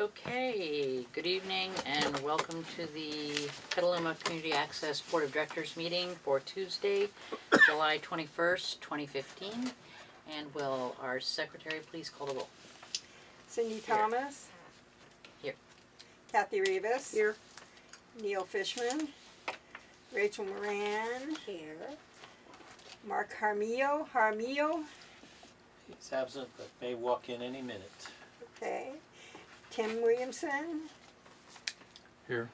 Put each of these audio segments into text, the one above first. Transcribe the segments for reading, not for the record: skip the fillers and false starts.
Okay, good evening and welcome to the Petaluma Community Access Board of Directors meeting for Tuesday, July 21st, 2015. And will our secretary please call the roll? Cindy Thomas. Here. Kathy Rivas. Here. Neil Fishman. Rachel Moran. Here. Mark Harmillo. He's absent, but may walk in any minute. Okay. Tim Williamson. Here.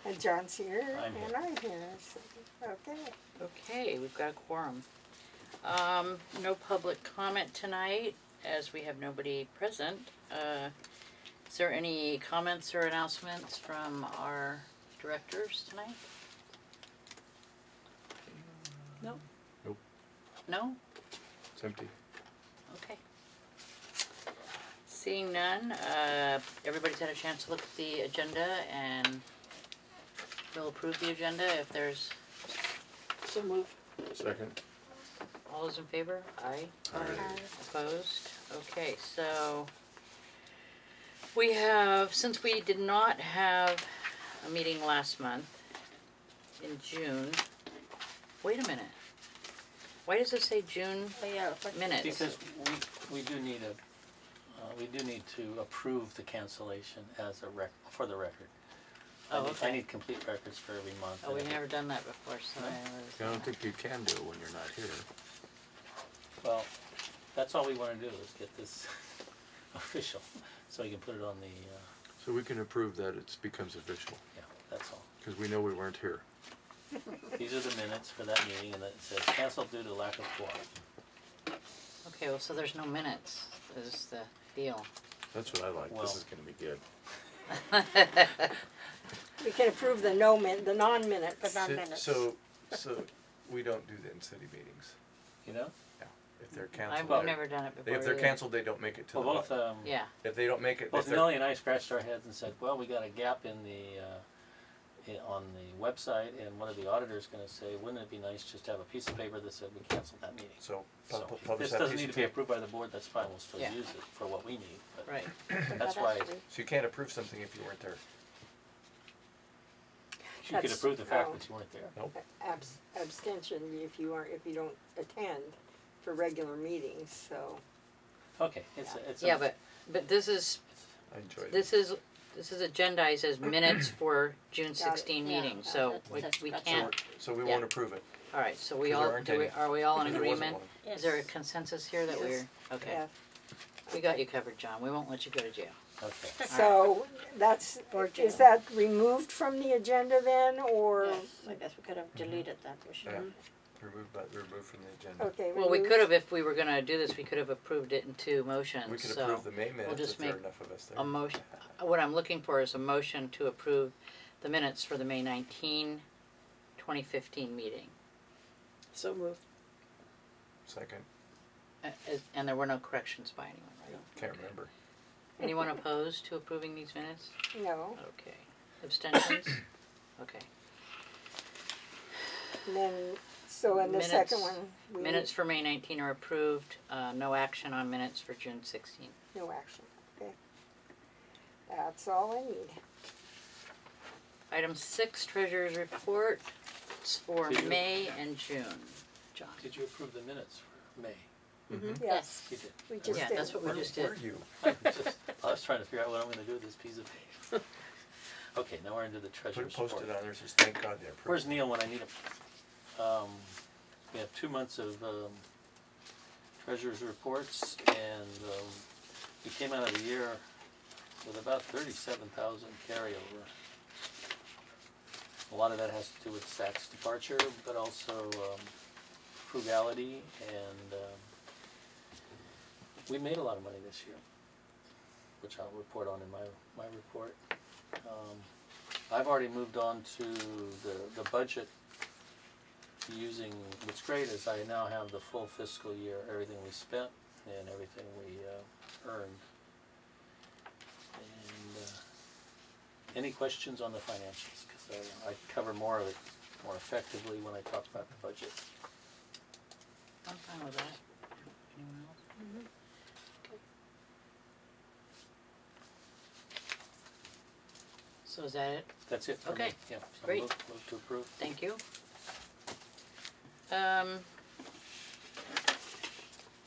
And John's here. I'm here. And I'm here. So, okay. Okay, we've got a quorum. No public comment tonight as we have nobody present. Is there any comments or announcements from our directors tonight? No. Nope. No? It's empty. Okay. Seeing none, everybody's had a chance to look at the agenda and we'll approve the agenda if there's... So move. Second. All those in favor? Aye. Aye. Opposed? Okay, so we have, since we did not have a meeting last month in June, wait a minute. Why does it say June minutes? Because we do need to approve the cancellation as a for the record. Oh, okay. I need complete records for every month. Oh, we've never done that before, so I don't think you can do it when you're not here. Well, that's all we want to do is get this official, so we can put it on the. So we can approve that it becomes official. Yeah, that's all. Because we know we weren't here. These are the minutes for that meeting, and it says canceled due to lack of quorum. okay, well, so there's no minutes, is the deal. That's what I like. Well, this is going to be good. We can approve the non-minutes. But non-minutes. So we don't do that in city meetings. You know? Yeah. If they're I've canceled, never done it before. if they're either. canceled, they don't make it to Well, the. both Yeah. If they don't make it, both Millie and I scratched our heads and said, "Well, we got a gap in the on the website," and one of the auditors going to say, "Wouldn't it be nice just to have a piece of paper that said we canceled that meeting?" So, So if publish this that doesn't piece need of to be paper. approved by the board. That's fine. We'll still Yeah. use it for what we need. But Right. that's why So you can't approve something if you weren't there. you could That's- approve the fact oh. that you weren't there. Nope. Abstention if you don't attend for regular meetings. So Okay, it's Yeah, but this is I enjoyed it. this is agendized as minutes for June 16 Yeah, meeting, so we that's can't. So we Yeah. won't approve it. All right, so we 'Cause all there aren't any. are we all in Because there wasn't agreement? one. Is there a consensus here that Yes. we're okay? yeah. We got you covered, John. We won't let you go to jail. Okay. So that's Or jail. is that removed from the agenda then, or Yes, I guess we could have deleted that. We should. Yeah. Removed from the agenda. okay? Well, we removed? could have, if we were going to do this, we could have approved it in two motions. We could so approve the May minutes just if there are make enough of us there. a motion. What I'm looking for is a motion to approve the minutes for the May 19, 2015 meeting. So move. Second. And there were no corrections by anyone, right? Can't remember. Anyone opposed to approving these minutes? No. Okay. Abstentions? Okay. And then so in the Minutes- second one, Minutes for May 19 are approved. No action on minutes for June 16. no action. Okay. That's all I need. Item 6, Treasurer's Report. It's for Did you- May and June. John. Did you approve the minutes for May? Mm-hmm. Yes, You did. we just Yeah, did. that's what we just Where did. are you? I was trying to figure out what I'm going to do with this piece of paper. Okay, now we're into the Put treasurer's a post-it report. on there, says thank God they approved. Where's Neil when I need him? We have 2 months of treasurer's reports, and we came out of the year with about 37,000 carryover. A lot of that has to do with Zach's departure, but also frugality, and we made a lot of money this year, which I'll report on in my report. I've already moved on to the budget using, what's great is I now have the full fiscal year, everything we spent and everything we earned. And any questions on the financials? Because I cover more of it more effectively when I talk about the budget. I'm fine with that. Anyone else? So is that it? That's it for me. Okay, Yeah. So great. Move to approve. Thank you. Oh,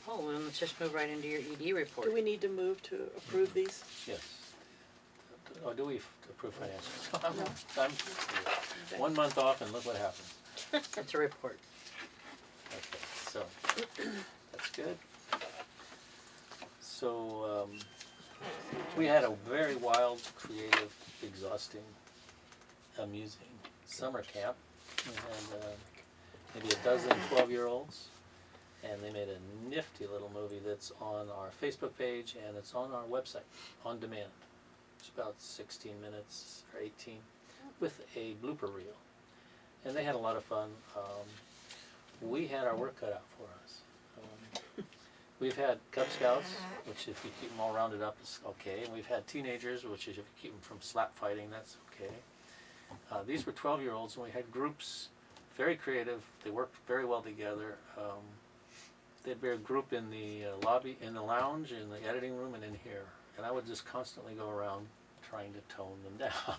well, let's just move right into your ED report. Do we need to move to approve these? Yes. Or do we approve financials? No. I'm 1 month off and look what happens. It's a report. Okay, so that's good. So we had a very wild, creative, exhausting, amusing summer camp. We had maybe a dozen 12-year-olds, and they made a nifty little movie that's on our Facebook page and it's on our website on demand. It's about 16 minutes or 18 with a blooper reel. And they had a lot of fun. We had our work cut out for us. We've had Cub Scouts, which if you keep them all rounded up is okay. And we've had teenagers, which is if you keep them from slap fighting, that's okay. These were 12-year-olds, and we had groups, very creative. They worked very well together. They'd be a group in the lobby, in the lounge, in the editing room, and in here. And I would just constantly go around trying to tone them down.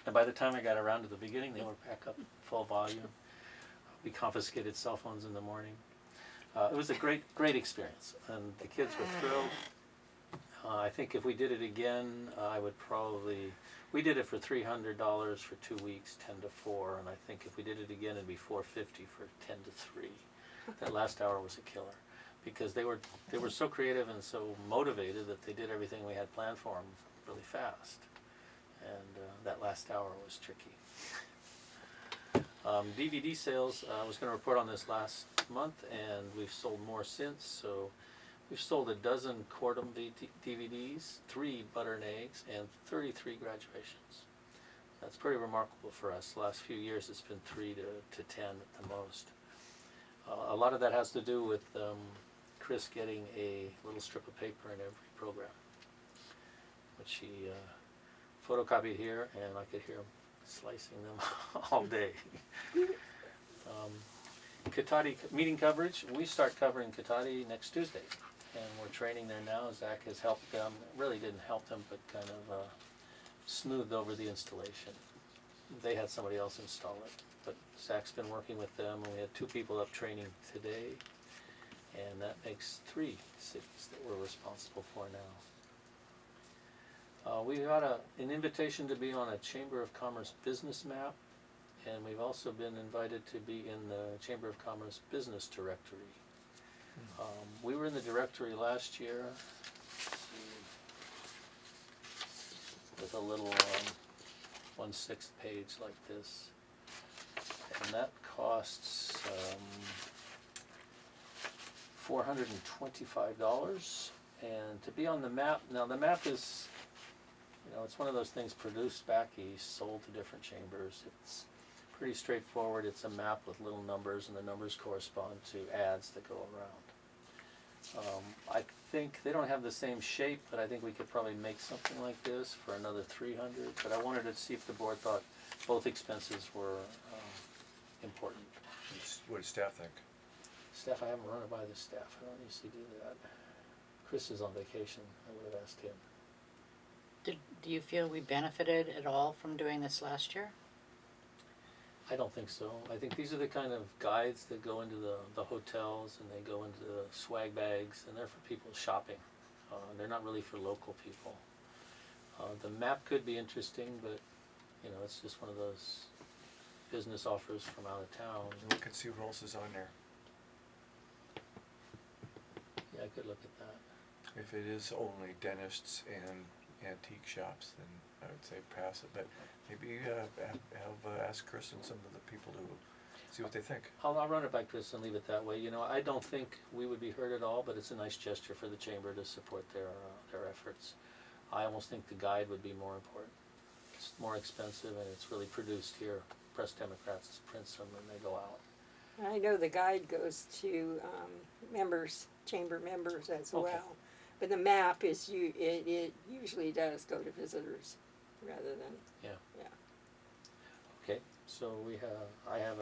And by the time I got around to the beginning, they were back up full volume. We confiscated cell phones in the morning. It was a great experience, and the kids were thrilled. I think if we did it again, I would probably, we did it for $300 for 2 weeks, 10 to 4, and I think if we did it again, it'd be $450 for 10 to 3. That last hour was a killer, because they were so creative and so motivated that they did everything we had planned for them really fast, and that last hour was tricky. DVD sales, I was going to report on this last month, and we've sold more since. So we've sold a dozen Cordum DVDs, 3 Butter and Eggs, and 33 graduations. That's pretty remarkable for us. The last few years it's been 3 to 10 at the most. A lot of that has to do with Chris getting a little strip of paper in every program, which he photocopied here, and I could hear him slicing them all day. Katati meeting coverage, we start covering Katati next Tuesday, and we're training there now. Zach has helped them, really didn't help them, but kind of smoothed over the installation. They had somebody else install it, but Zach's been working with them, and we had 2 people up training today, and that makes 3 cities that we're responsible for now. We got an invitation to be on a Chamber of Commerce business map, and we've also been invited to be in the Chamber of Commerce business directory. We were in the directory last year, with a little 1/6 page like this, and that costs $425. And to be on the map, now the map is, you know, it's one of those things produced back east, sold to different chambers. It's pretty straightforward. It's a map with little numbers, and the numbers correspond to ads that go around. I think they don't have the same shape, but I think we could probably make something like this for another $300. But I wanted to see if the board thought both expenses were important. What does staff think? Staff, I haven't run it by the staff. I don't usually do that. Chris is on vacation. I would have asked him. Do you feel we benefited at all from doing this last year? I don't think so. I think these are the kind of guides that go into the hotels, and they go into the swag bags, and they're for people shopping. They're not really for local people. The map could be interesting, but you know, it's just one of those business offers from out of town. Look and see what else is on there. Yeah, I could look at that. If it is only dentists and antique shops, then I would say pass it, but maybe ask Chris and some of the people to see what they think. I'll run it by Chris and leave it that way. You know, I don't think we would be hurt at all, but it's a nice gesture for the chamber to support their efforts. I almost think the guide would be more important. It's more expensive, and it's really produced here. Press Democrats prints them, and they go out. I know the guide goes to members, chamber members as Okay. well. But the map is, it usually does go to visitors rather than, Okay, so I have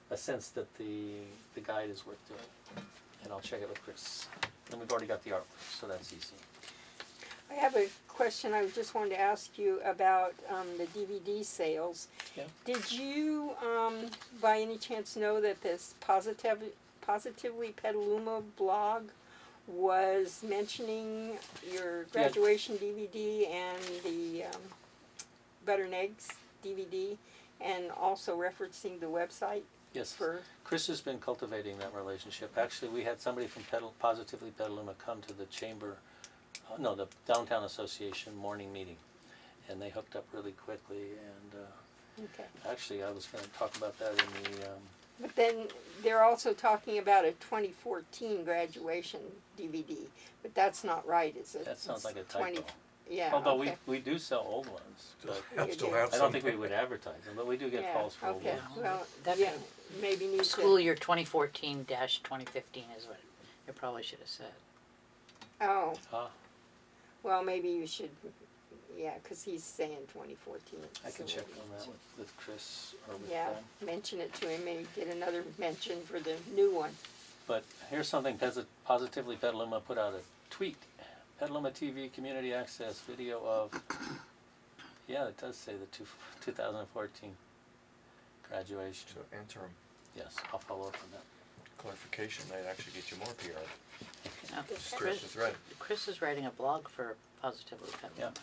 a sense that the guide is worth doing, and I'll check it with Chris. And we've already got the artwork, so that's easy. I have a question I just wanted to ask you about the DVD sales. Yeah. Did you, by any chance, know that this Positively Petaluma blog was mentioning your graduation DVD and the Butter and Eggs DVD, and also referencing the website? Yes. For Chris has been cultivating that relationship. Actually, we had somebody from Positively Petaluma come to the chamber, the Downtown Association morning meeting, and they hooked up really quickly. And okay. actually, I was going to talk about that in the. But then they're also talking about a 2014 graduation DVD, but that's not right, is it? That sounds It's like a typo. Yeah. Although okay. we do sell old ones, but I'll You still do. have I some. don't think we would advertise them. But we do get calls for old Okay. ones. Well, That yeah, maybe need School to. year 2014-2015 is what it probably should have said. Oh, Ah, well, maybe you should. Yeah, because he's saying 2014. I can so check maybe on that you with Chris or with Yeah, them. mention it to him, maybe get another mention for the new one. But here's something Positively Petaluma put out a tweet. Petaluma TV community access video of, yeah, it does say the 2014 graduation. So interim Yes, I'll follow up on that. clarification might actually get you more PR. Now, Stress the thread. Chris is writing a blog for Positively Petaluma.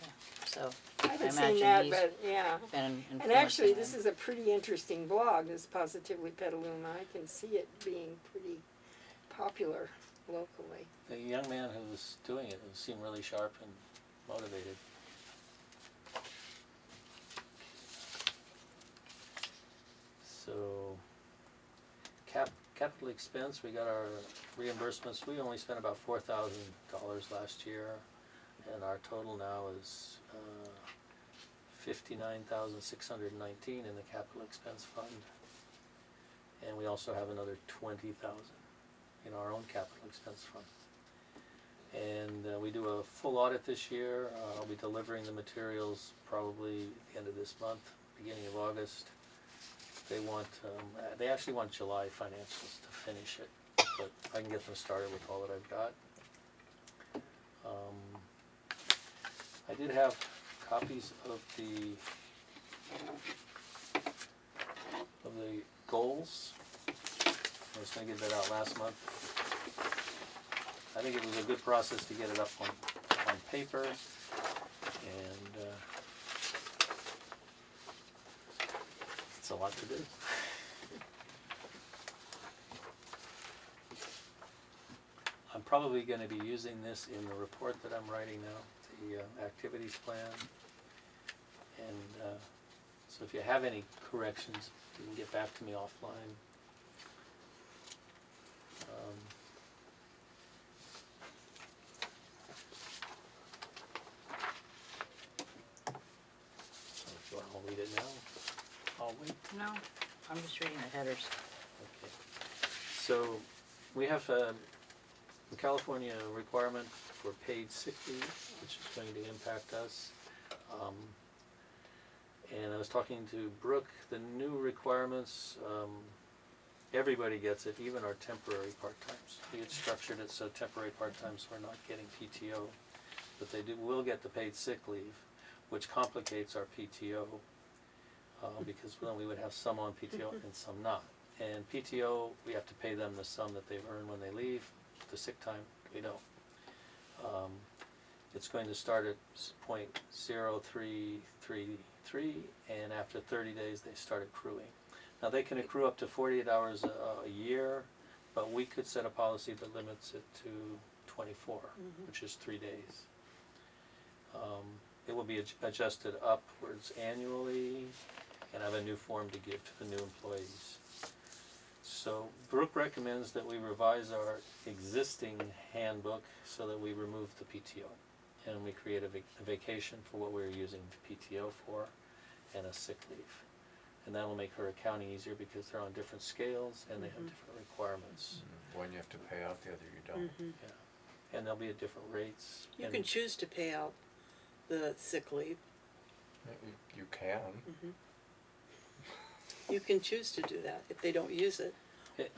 Yeah. So I I haven't imagine seen that, he's but yeah. been And actually, influencing this them. is a pretty interesting blog, this Positively Petaluma. I can see it being pretty popular locally. The young man who was doing it seemed really sharp and motivated. So, capital expense, we got our reimbursements. We only spent about $4,000 last year, and our total now is $59,619 in the capital expense fund. And we also have another $20,000 in our own capital expense fund. And we do a full audit this year. I'll be delivering the materials probably at the end of this month, beginning of August. They actually want July financials to finish it, but I can get them started with all that I've got. I did have copies of the goals. I was going to get that out last month. I think it was a good process to get it up on paper, and it's a lot to do. I'm probably going to be using this in the report that I'm writing now, the activities plan. And so if you have any corrections, you can get back to me offline. So if I'll read it now, I'll wait. No, I'm just reading the headers. Okay. So we have the California requirement for paid sick leave, which is going to impact us. And I was talking to Brooke, the new requirements, everybody gets it, even our temporary part-times. We had structured it so temporary part-times are not getting PTO, but they will get the paid sick leave, which complicates our PTO, because then we would have some on PTO and some not. And PTO, we have to pay them the sum that they've earned when they leave. The sick time, we don't. It's going to start at .0333, and after 30 days they start accruing. Now they can accrue up to 48 hours a year, but we could set a policy that limits it to 24, which is 3 days. It will be adjusted upwards annually, and I have a new form to give to the new employees. So Brooke recommends that we revise our existing handbook so that we remove the PTO, and we create a vacation for what we're using PTO for, and a sick leave. And that will make her accounting easier because they're on different scales and they have different requirements. One you have to pay out, the other you don't. Yeah. And they'll be at different rates. You and can choose to pay out the sick leave. You can. You can choose to do that if they don't use it.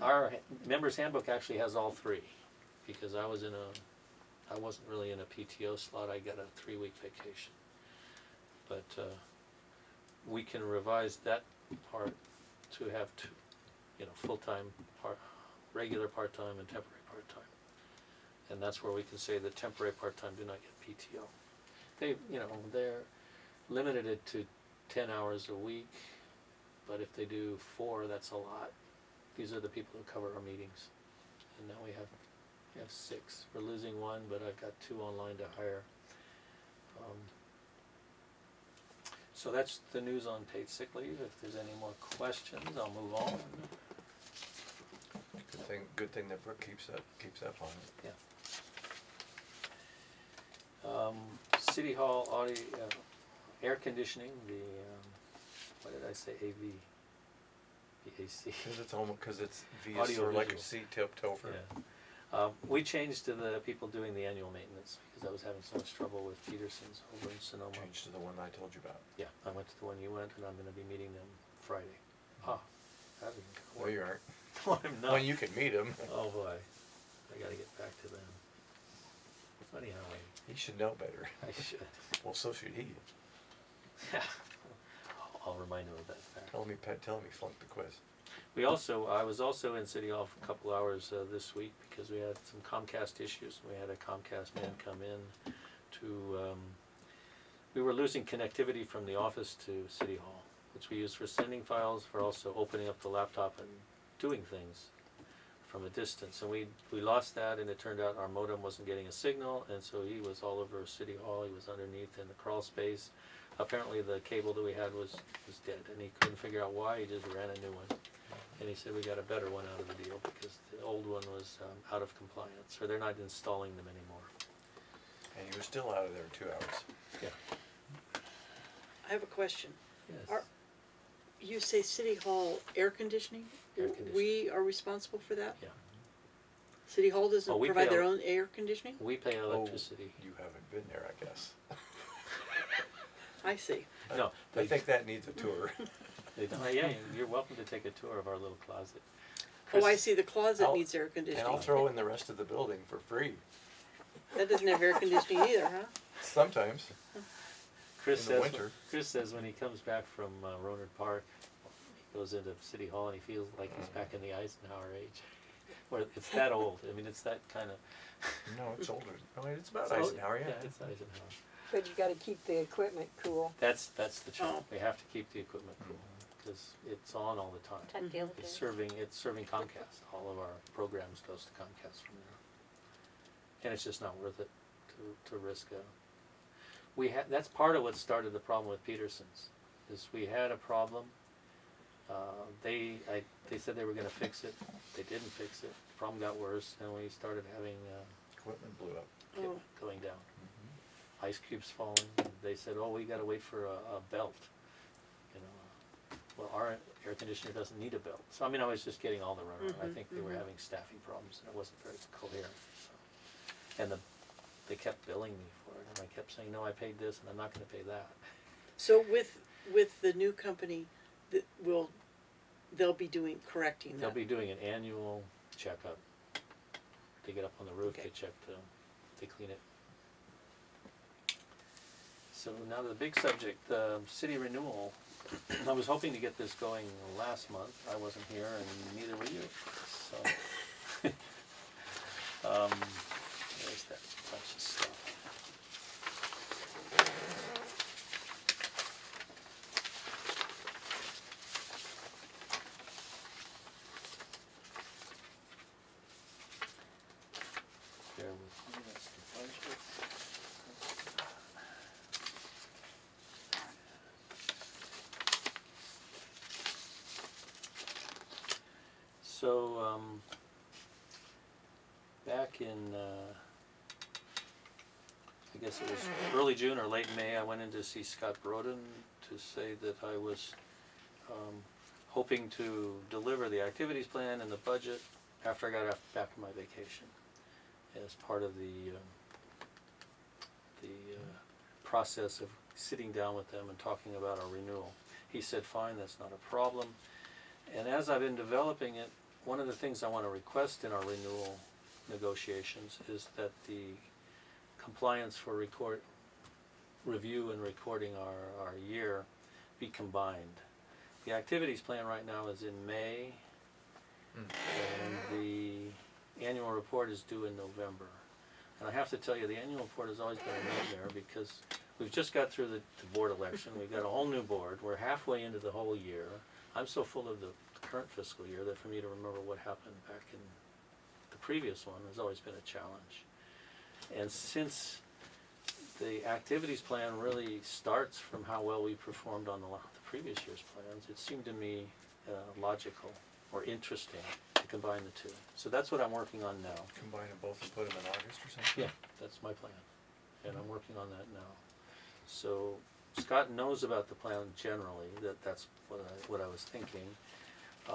Our members handbook actually has all three, because I was in I wasn't really in a PTO slot, I got a 3-week vacation. But, we can revise that part to have two, full-time, regular part-time and temporary part-time. And that's where we can say that temporary part-time do not get PTO. They're limited it to 10 hours a week, but if they do 4, that's a lot. These are the people who cover our meetings. And now we have 6. We're losing 1, but I've got 2 online to hire. So that's the news on paid sick leave. If there's any more questions, I'll move on. Good thing that Brooke keeps up on it. Yeah. City Hall audio, air conditioning, what did I say, AV? VAC. Because it's Audio or like a visual. seat tipped over. Yeah. We changed to the people doing the annual maintenance because I was having so much trouble with Peterson's over in Sonoma. Changed to the one I told you about. Yeah, I went to the one you went, and I'm going to be meeting them Friday. Ah, that isn't No, gonna you work. aren't. No, I'm not. Well, you can meet him. Oh boy, I got to get back to them. Funny how He should know better. I should. Well, so should he. Yeah, I'll remind him of that fact. Tell him he flunked the quiz. I was also in City Hall for a couple hours this week because we had some Comcast issues. We had a Comcast man come in to, we were losing connectivity from the office to City Hall, which we use for sending files, for also opening up the laptop and doing things from a distance. And we lost that, and it turned out our modem wasn't getting a signal, and so he was all over City Hall. He was underneath in the crawl space. Apparently the cable that we had was dead, and he couldn't figure out why. He just ran a new one. And he said we got a better one out of the deal because the old one was out of compliance, or they're not installing them anymore. And he was still out of there 2 hours. Yeah. I have a question. Yes. You say City Hall air conditioning? Air conditioning. We are responsible for that? Yeah. City Hall doesn't Oh, we provide pay their el- own air conditioning? We pay electricity. You haven't been there, I guess. I see. No, I think that needs a tour. they don't. Yeah, you're welcome to take a tour of our little closet. Oh, I Chris- see, the closet I'll- needs air And conditioning. I'll throw in the rest of the building for free. That doesn't have air conditioning either, huh? Sometimes. Chris in the says. winter. Chris says when he comes back from Rohnert Park, he goes into City Hall and he feels like he's back in the Eisenhower age. Where it's that old. I mean, it's that kind of. No, it's older. I mean, it's about It's old- Eisenhower, yeah. Yeah, it's Eisenhower. But you gotta keep the equipment cool. That's the trick. Oh. We have to keep the equipment cool because it's on all the time. Ted Taylor It's did. serving Comcast. All of our programs goes to Comcast from there, and it's just not worth it to risk a. That's part of what started the problem with Peterson's. Is we had a problem. They said they were going to fix it. They didn't fix it. The problem got worse, and we started having Equipment blew up. Oh. going down. Ice cubes falling. They said, "Oh, we got to wait for a belt." Well, our air conditioner doesn't need a belt. So I mean, I was just getting all the runaround. I think they were having staffing problems, and it wasn't very coherent. So. And they kept billing me for it, and I kept saying, "No, I paid this, and I'm not going to pay that." So with the new company, they'll be correcting that? They'll be doing an annual checkup. They get up on the roof, Okay. they check they clean it. So now the big subject, city renewal. I was hoping to get this going last month. I wasn't here, and neither were you. So, there's that bunch of stuff. Bear with me, that's the budget. So, back in, I guess it was early June or late May, I went in to see Scott Broden to say that I was hoping to deliver the activities plan and the budget after I got back from my vacation as part of the process of sitting down with them and talking about our renewal. He said, fine, that's not a problem. And as I've been developing it, one of the things I want to request in our renewal negotiations is that the compliance for review and recording our year be combined. The activities plan right now is in May, and the annual report is due in November. And I have to tell you, the annual report has always been a nightmare because we've just got through the board election. We've got a whole new board. We're halfway into the whole year. I'm so full of the current fiscal year that for me to remember what happened back in the previous one has always been a challenge. And since the activities plan really starts from how well we performed on the previous year's plans, it seemed to me logical or interesting to combine the two. So that's what I'm working on now. Combine them both and put them in August or something? Yeah, that's my plan, and I'm working on that now. So Scott knows about the plan generally, that's what I was thinking.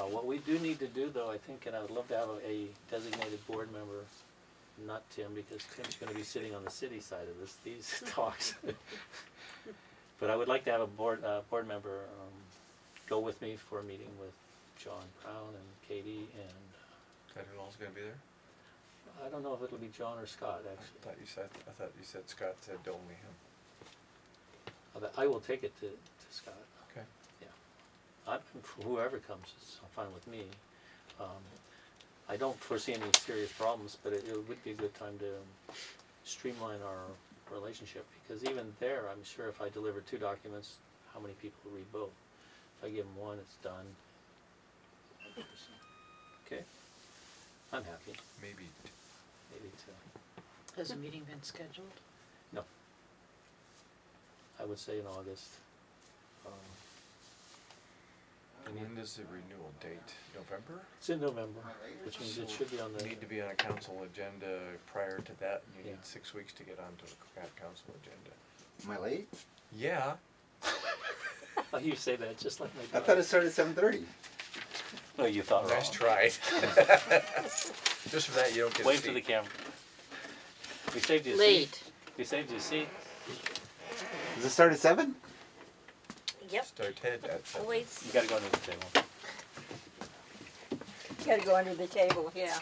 What we do need to do though, I think, and I would love to have a designated board member, not Tim, because Tim's going to be sitting on the city side of these talks. But I would like to have a board member go with me for a meeting with John Brown and Katie, and That all's gonna be there? I don't know if it'll be John or Scott actually. I thought you said Scott said only him. I will take it to Scott. Okay. Yeah. Whoever comes is fine with me. I don't foresee any serious problems, but it would be a good time to streamline our relationship, because even there, I'm sure if I deliver 2 documents, how many people will read both? If I give them one, it's done. Okay. I'm happy. Maybe. Maybe 2. Has a meeting been scheduled? No. I would say in August. When does the renewal date? November? It's in November, which means it should be on the. Need to be on a council agenda prior to that, and you Yeah. need 6 weeks to get onto the council agenda. Am I late? Yeah. Oh, you say that just like my I daughter. thought it started at 7:30. Oh, you thought wrong. Nice try. Just for that, you don't get a Wave seat. to the camera. We saved you a seat. Late. We saved you a seat. Does it start at 7? Yep. Start head at 7. Always. You gotta go under the table. Gotta go under the table, yeah.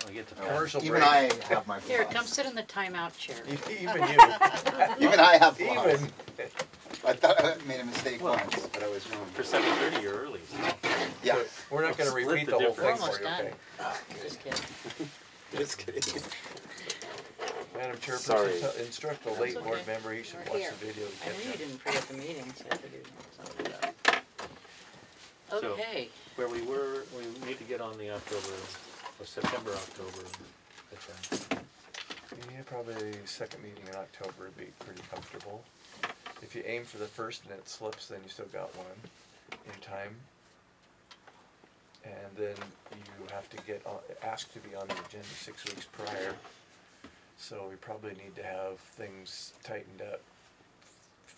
I get to Commercial Even break. I have my Here, flaws. come sit in the timeout chair. Even you. Even I have flaws. Even. I thought I made a mistake once, but I was wrong. For 7:30, you're early. Yeah. So we're not going to Split repeat the the whole difference. thing for We're you, almost okay? Just kidding. Just kidding. Madam Chairperson, Sorry. Instruct the That's late board okay. member, he should We're watch here. the video to I catch knew you up. didn't forget the meeting, so I figured something like that. So- Okay, Where we were, we need to get on the September, October agenda. Yeah, probably second meeting in October would be pretty comfortable. If you aim for the first and it slips, then you still got one in time. And then you have to get asked to be on the agenda 6 weeks prior. So we probably need to have things tightened up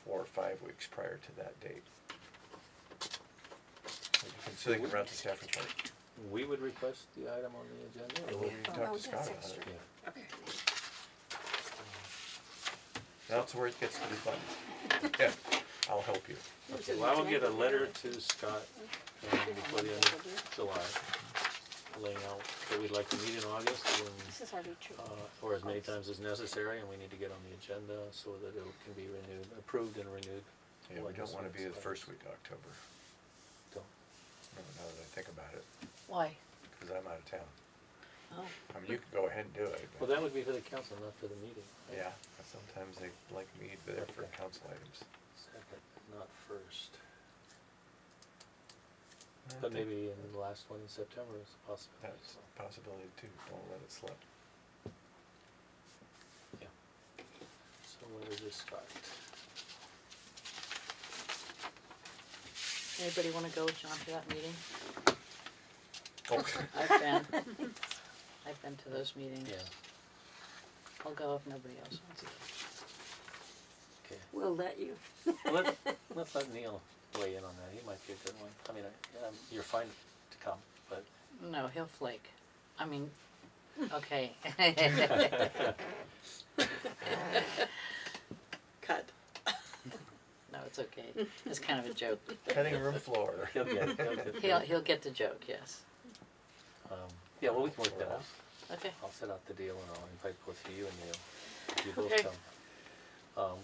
4 or 5 weeks prior to that date. So they can run the staff report. We would request the item on the agenda, or We would can Oh, talk no, to Scott that's about extra. it. yeah. okay. That's where it gets to be fun. Yeah, I'll help you. Okay, well, I will get a letter to Scott before the end of July, laying out that we'd like to meet in August, This is already true. or as many times as necessary, and we need to get on the agenda so that it can be renewed, approved and renewed. Yeah, we don't wanna be the first week of October. Don't. Now that I think about it, Why? because I'm out of town. Oh, I mean, you can go ahead and do it, Well, but, that would be for the council, not for the meeting. right? yeah, but sometimes they like me there for Okay. council items. Second, not first. I But think maybe in the last one in September is a possibility. That's a possibility too, don't let it slip. Yeah. So where is this Scott? anybody wanna go with John to that meeting? Okay. I've been to those meetings. Yeah, I'll go if nobody else wants to. okay. We'll let you. Well, let's let Neil weigh in on that. He might be a good one. I mean, you're fine to come, but No, he'll flake. I mean, okay. Cut. No, it's okay. It's kind of a joke. Cutting room floor. he'll get it. He'll get the joke, yes. Yeah, well, we can work that out. Okay. I'll set out the deal and I'll invite both you and Neil. You both Okay. come.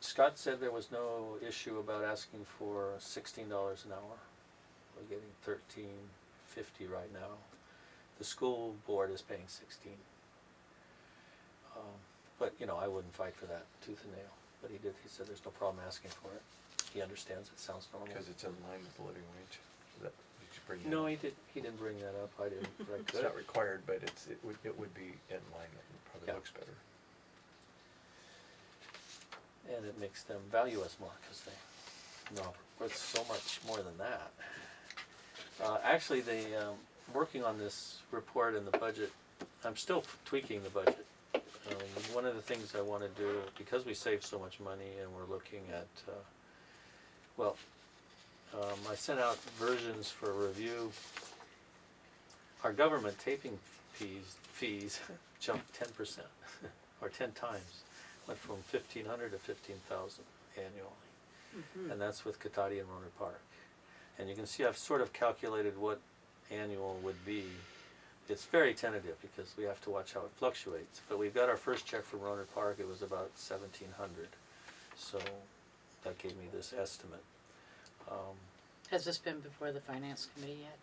Scott said there was no issue about asking for $16 an hour. We're getting $13.50 right now. The school board is paying 16. But you know, I wouldn't fight for that tooth and nail. But he did. He said there's no problem asking for it. He understands it sounds normal. Because it's in line with the living wage. Did you bring that No, up? he did. He didn't bring that up. I didn't. But I It's could. not required, but it would be in line. It probably Yeah. looks better. And it makes them value us more because they know worth so much more than that. Actually, working on this report and the budget, I'm still tweaking the budget. One of the things I want to do, because we save so much money and we're looking at, I sent out versions for review. Our government taping fees jumped 10% or 10 times. Went from 1,500 to 15,000 annually. And that's with Katati and Roner Park. And you can see I've sort of calculated what annual would be. It's very tentative because we have to watch how it fluctuates. But we've got our first check from Roner Park. It was about 1,700. So that gave me this estimate. Has this been before the finance committee yet?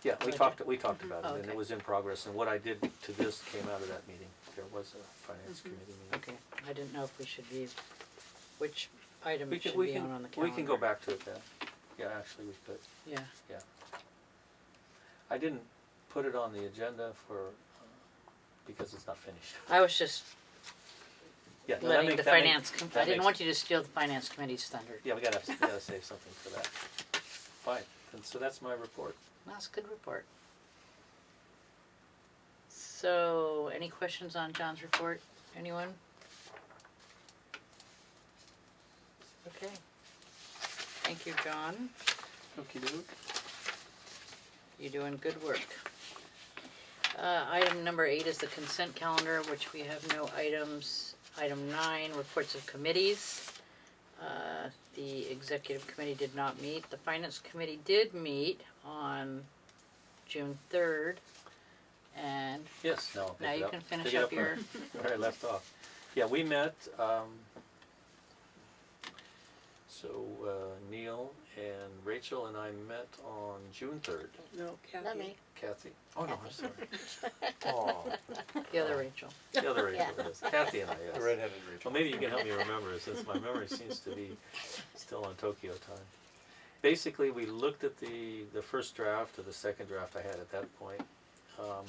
Yeah, we Budget. talked about it, Oh, and it okay. was in progress. And what I did to this came out of that meeting. There was a finance committee meeting. Okay, I didn't know if we should be, which item We it can, should we be can, on the calendar. we can go back to it then. Yeah, actually we could. Yeah, I didn't put it on the agenda because it's not finished. I was just Yeah, no, letting the finance, I didn't makes- want you to steal the finance committee's thunder. Yeah, we gotta save something for that. Fine, and so that's my report. That's a good report. So, any questions on John's report? Anyone? Okay. Thank you, John. Okey-doke. You're doing good work. Item number 8 is the consent calendar, which we have no items. Item 9, reports of committees. The executive committee did not meet. The finance committee did meet on June 3rd. And Yes, now I'll pick now it you up. can finish Pick it up your, where I left off. Yeah, we met, Neil and Rachel and I met on June 3rd. No, Kathy. Not me. Kathy? Oh, no, I'm sorry. Oh, the other Rachel. The other Rachel, Yeah. yes. Kathy and I, yes. the redheaded Rachel. Well, maybe you can help me remember, since my memory seems to be still on Tokyo time. Basically, we looked at the first draft or the second draft I had at that point, and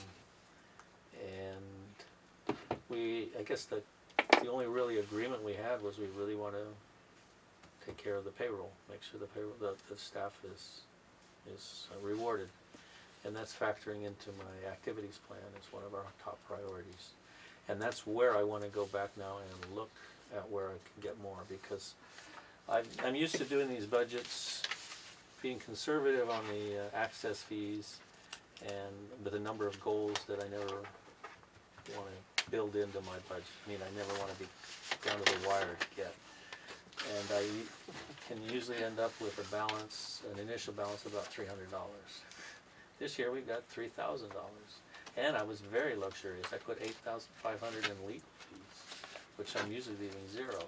I guess the only really agreement we had was we really want to take care of the payroll, make sure the staff is rewarded, and that's factoring into my activities plan as one of our top priorities. And that's where I want to go back now and look at where I can get more, because I'm used to doing these budgets, being conservative on the access fees, and with a number of goals that I never want to build into my budget. I mean, I never want to be down to the wire to get. And I can usually end up with an initial balance of about $300. This year we got $3,000. And I was very luxurious. I put $8,500 in legal fees, which I'm usually leaving zero.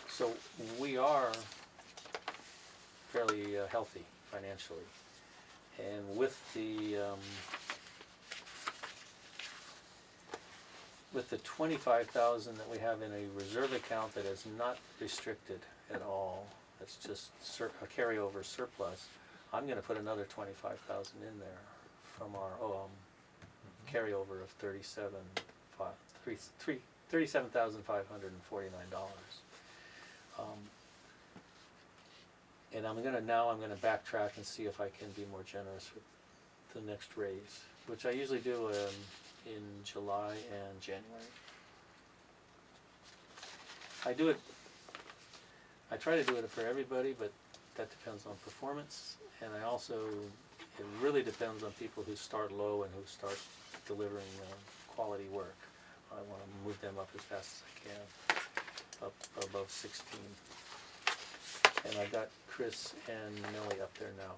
So we are fairly healthy financially. And with the 25,000 that we have in a reserve account that is not restricted at all, that's just a carryover surplus, I'm going to put another 25,000 in there from our carryover of $37,549. And I'm going to backtrack and see if I can be more generous with the next raise, which I usually do in July and January. I try to do it for everybody, but that depends on performance, and it really depends on people who start low and who start delivering quality work. I want to move them up as fast as I can, up above 16. And I've got Chris and Nellie up there now.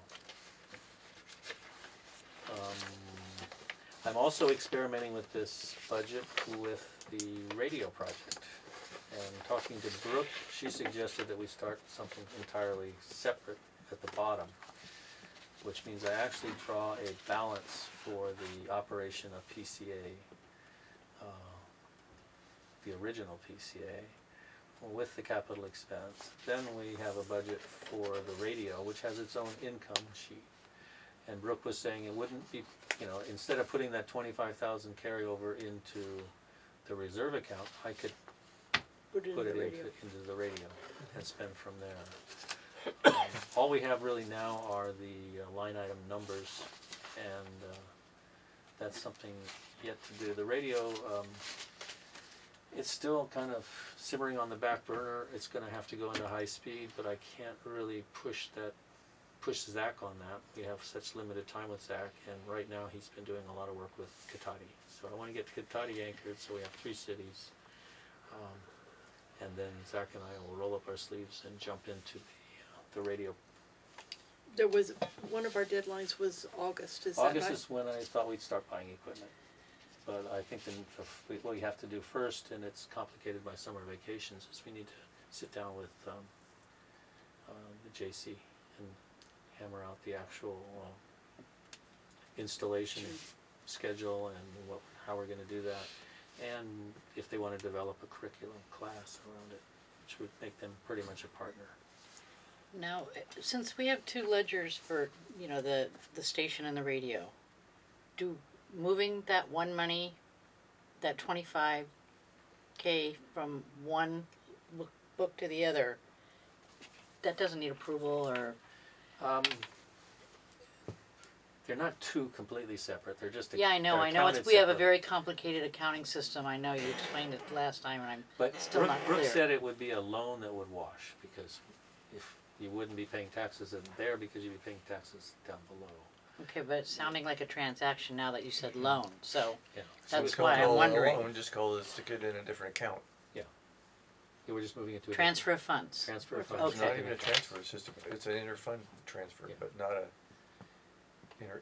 I'm also experimenting with this budget with the radio project. And talking to Brooke, she suggested that we start something entirely separate at the bottom, which means I actually draw a balance for the operation of PCA, the original PCA, with the capital expense. Then we have a budget for the radio, which has its own income sheet. And Brooke was saying it wouldn't be, instead of putting that 25,000 carryover into the reserve account, I could Put it in put the it radio. into the radio and spend from there. All we have really now are the line item numbers, and that's something yet to do. The radio, it's still kind of simmering on the back burner. It's gonna have to go into high speed, but I can't really push Zach on that. We have such limited time with Zach, and right now he's been doing a lot of work with Katati. So I wanna get Katati anchored, so we have 3 cities. And then Zach and I will roll up our sleeves and jump into the radio. There was, one of our deadlines was August, is that right? August is when I thought we'd start buying equipment. But I think what we have to do first, and it's complicated by summer vacations, is we need to sit down with the JC and hammer out the actual installation schedule and how we're gonna do that. And if they want to develop a curriculum class around it, which would make them pretty much a partner. Now, since we have 2 ledgers for, the station and the radio, moving that one money, that 25K from one book to the other, that doesn't need approval or? They're not 2 completely separate. They're just Yeah, I know. they're We accounted have a separately. very complicated accounting system. I know you explained it last time, and I'm But still Brooke, not Brooke clear. said it would be a loan that would wash, because if you wouldn't be paying taxes in there, because you'd be paying taxes down below. Okay, but it's sounding like a transaction now that you said loan, so Yeah. That's So why don't I'm call it a wondering. loan, just call it, stick it in a different account. You were just moving it to a transfer of funds. transfer of funds. It's not Okay. even a transfer, it's just, it's an inter-fund transfer, Yeah. but not a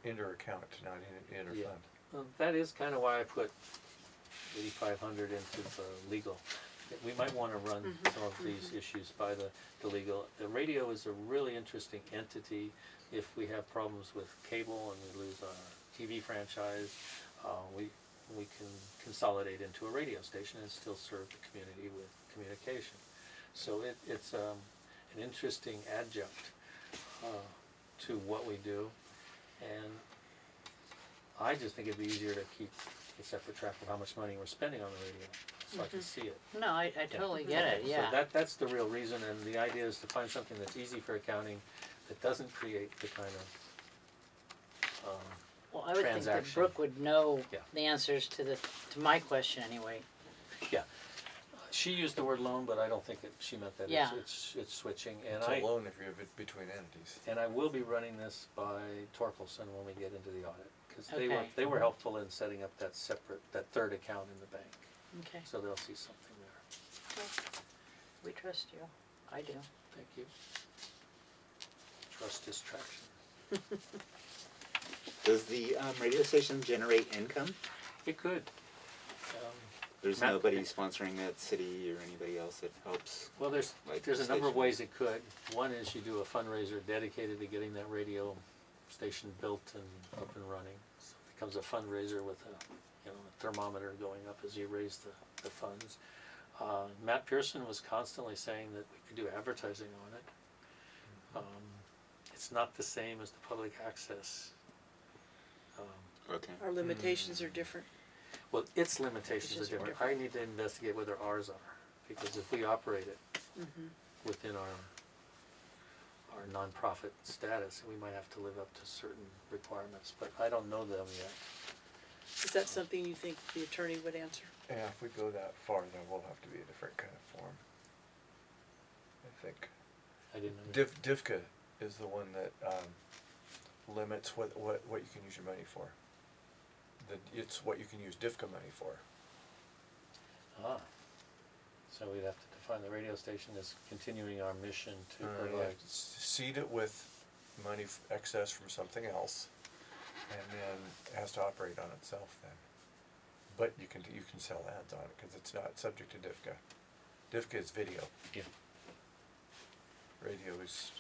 inter-account, not inter-fund. Yeah. Well, that is kind of why I put 8,500 into the legal. We might want to run some of these issues by the legal. The radio is a really interesting entity. If we have problems with cable and we lose our TV franchise, we can consolidate into a radio station and still serve the community with communication. So it's an interesting adjunct to what we do, and I just think it'd be easier to keep a separate track of how much money we're spending on the radio, so I can see it. No, I totally get it, yeah. So that's the real reason, and the idea is to find something that's easy for accounting, that doesn't create the kind of Well, I would think that transaction. Brooke would know Yeah. the answers to my question anyway. she used the word loan, but I don't think she meant that. Yeah. It's switching, and It's a loan if you're between entities. And I will be running this by Torkelson when we get into the audit, because Okay. they were helpful in setting up that 3rd account in the bank, Okay, so they'll see something there. we trust you. I do. Thank you. Trust distraction. Does the radio station generate income? It could. There's Matt- nobody sponsoring that city or anybody else that helps? Well, there's Like a number of station. ways it could. One is you do a fundraiser dedicated to getting that radio station built and up and running. So it becomes a fundraiser with a thermometer going up as you raise the funds. Matt Pearson was constantly saying that we could do advertising on it. It's not the same as the public access. Okay. Our limitations are different. Well, its limitations are Limitations are different. I need to investigate whether ours are, because if we operate it within our nonprofit status, we might have to live up to certain requirements, but I don't know them yet. Is that something you think the attorney would answer? Yeah, if we go that far, then we'll have to be a different kind of form. I think. I didn't know. DIVCA is the one that limits what you can use your money for. It's what you can use DIVCA money for. So we'd have to define the radio station as continuing our mission to You provide. have to seed it with money excess from something else, and then it has to operate on itself then. But you can sell ads on it, cause it's not subject to DIFCA. DIFCA is video. Yeah. Radio is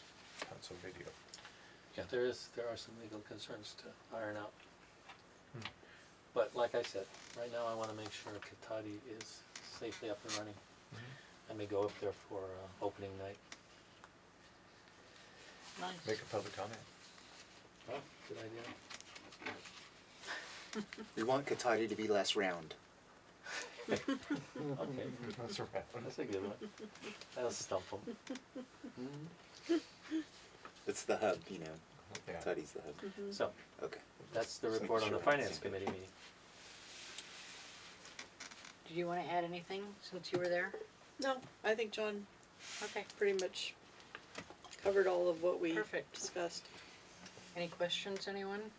not so video. Yeah, there are some legal concerns to iron out. Hmm. But like I said, right now I wanna make sure Katati is safely up and running. Mhm. I may go up there for, opening night. Nice. Make a public comment. Oh, good idea. We want Katati to be less round. Okay, That's around. that's a good one. That'll stump them. It's the hub, you know. Yeah. Katati's the hub. So, Okay. that's the Just report on the make sure I finance see committee meeting. Do you wanna add anything since you were there? No, I think John Okay, pretty much covered all of what we Perfect. discussed. any questions, anyone?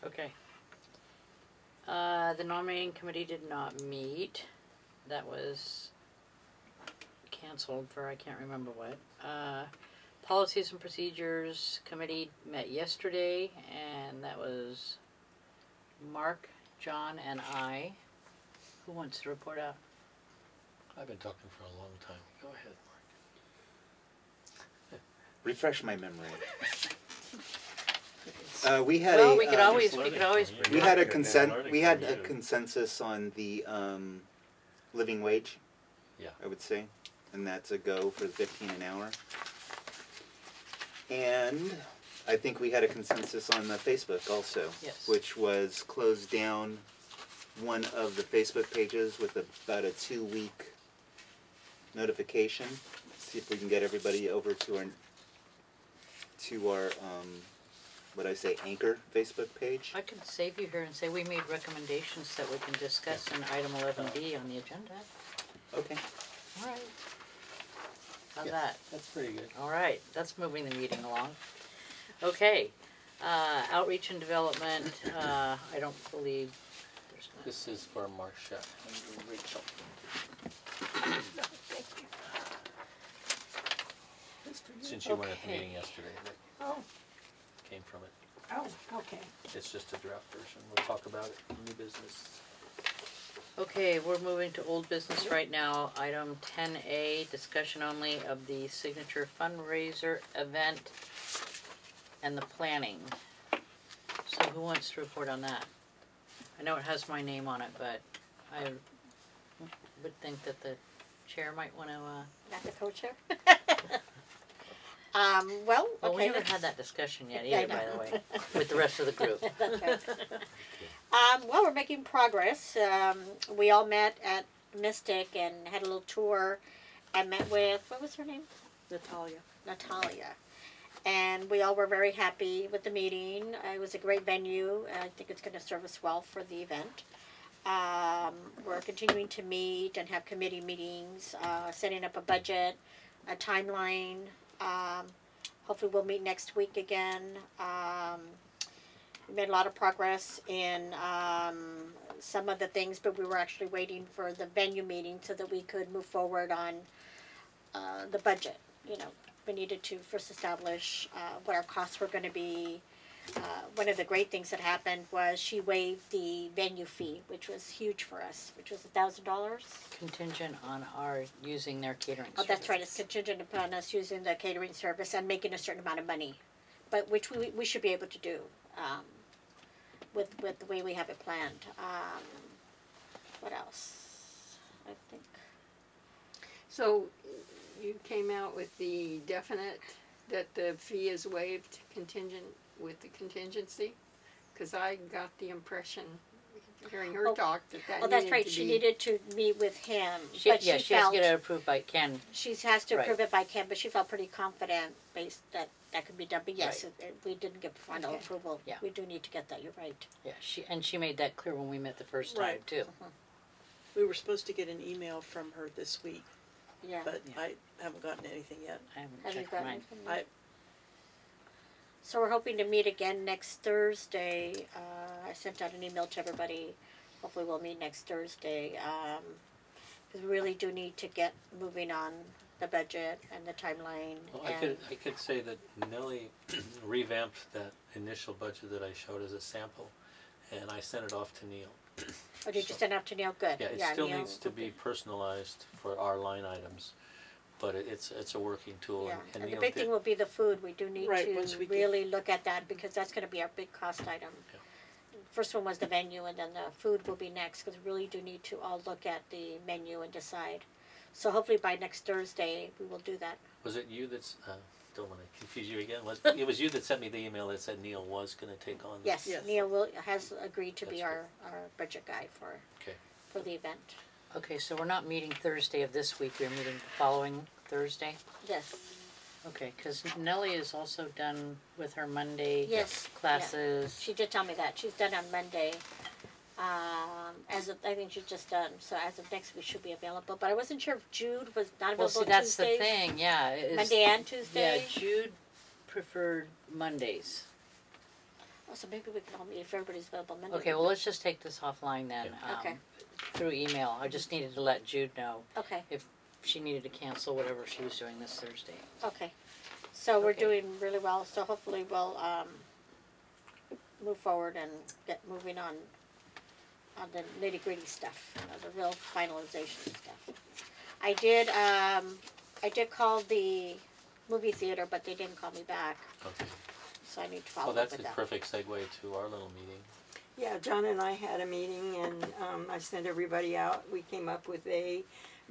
Okay. The nominating committee did not meet. That was canceled for I can't remember what. Policies and Procedures Committee met yesterday, and that was Mark, John, and I. Who wants to report out? I've been talking for a long time. Go ahead, Mark. Refresh my memory. We had Well, a. we could always learning from you. We had a Good consent. We had from a you. consensus on the living wage. Yeah. I would say, and that's a go for the 15 an hour. And I think we had a consensus on the Facebook also, Yes. which was close down one of the Facebook pages with about a 2-week notification. See if we can get everybody over to our what I say, anchor Facebook page. I could save you here and say we made recommendations that we can discuss in item 11B on the agenda. Okay. All right. How's Yeah. that? That's pretty good. All right, that's moving the meeting along. Okay, outreach and development, I don't believe there's not. This is for Marcia and Rachel. Since you weren't at the Okay. meeting yesterday, that Oh, came from it. okay. It's just a draft version. We'll talk about it in new business. Okay, we're moving to old business right now. Item 10A, discussion only of the signature fundraiser event and the planning. So who wants to report on that? I know it has my name on it, but I would think that the chair might wanna, Not the co-chair? Well, well, we okay, haven't let's- had that discussion yet Yeah, I either, by the know. way, with the rest of the group. That's right. Well, we're making progress. We all met at Mystic and had a little tour. I met with, what was her name? Natalia. Natalia. And we all were very happy with the meeting. It was a great venue. I think it's going to serve us well for the event. We're continuing to meet and have committee meetings, setting up a budget, a timeline. Hopefully we'll meet next week again. We made a lot of progress in some of the things, but we were actually waiting for the venue meeting so that we could move forward on the budget. You know, we needed to first establish what our costs were going to be. One of the great things that happened was she waived the venue fee, which was huge for us, which was $1,000. Contingent on our using their catering Oh, that's right. It's services. contingent upon us using the catering service and making a certain amount of money, but which we should be able to do with the way we have it planned. What else? I think. So you came out with the definite that the fee is waived contingent with the contingency? Because I got the impression, hearing her Oh, talk, that Oh, that's needed right. to She be. needed to meet with him, She, but yeah, she she has to felt get it approved by Ken. she has to Right. approve it by Ken, but she felt pretty confident based that could be done. But yes, we didn't get final Okay. approval. Yeah. We do need to get that. You're right. Yeah, she made that clear when we met the first time Right. too. We were supposed to get an email from her this week, Yeah. but Yeah. I haven't gotten anything yet. I haven't Have you checked gotten mine. anything? I- So we're hoping to meet again next Thursday. I sent out an email to everybody. Hopefully we'll meet next Thursday. Because we really do need to get moving on the budget and the timeline. Well, and I could say that Nellie revamped that initial budget that I showed as a sample, and I sent it off to Neil. Oh, did you send out to Neil? Good. Yeah, it still Neil, needs to be personalized for our line items, but it's a working tool. Yeah, And and the Neil big did- thing will be the food. We do need Right, once we to get- really look at that because that's gonna be our big cost item. Yeah. First one was the venue and then the food will be next, cause we really do need to all look at the menu and decide. So hopefully by next Thursday, we will do that. Was it you that's, don't wanna confuse you again, it was you that sent me the email that said Neil was gonna take on this? Yes, Yes. Neil has agreed to be That's our budget guy Okay. for the event. Okay, so we're not meeting Thursday of this week, we're meeting the following Thursday? Yes, Okay, cause Nellie is also done with her Monday yes, classes. she did tell me that. She's done on Monday. I think she's just done, so as of next week she'll be available, but I wasn't sure if Jude was not Well, available see, that's the Tuesdays. thing, yeah, Monday and yeah, Tuesday? Jude preferred Mondays. Oh, so maybe we can all meet if everybody's available Monday. Okay, well, let's just take this offline then, Okay. through email. I just needed to let Jude know Okay, if she needed to cancel whatever she was doing this Thursday. okay. So we're Okay. doing really well, so hopefully we'll, move forward and get moving on the nitty gritty stuff, the real finalization stuff. I did call the movie theater, but they didn't call me back, Okay. so I need to Well, follow up that's with a that. perfect segue to our little meeting. Yeah, John and I had a meeting and I sent everybody out. We came up with a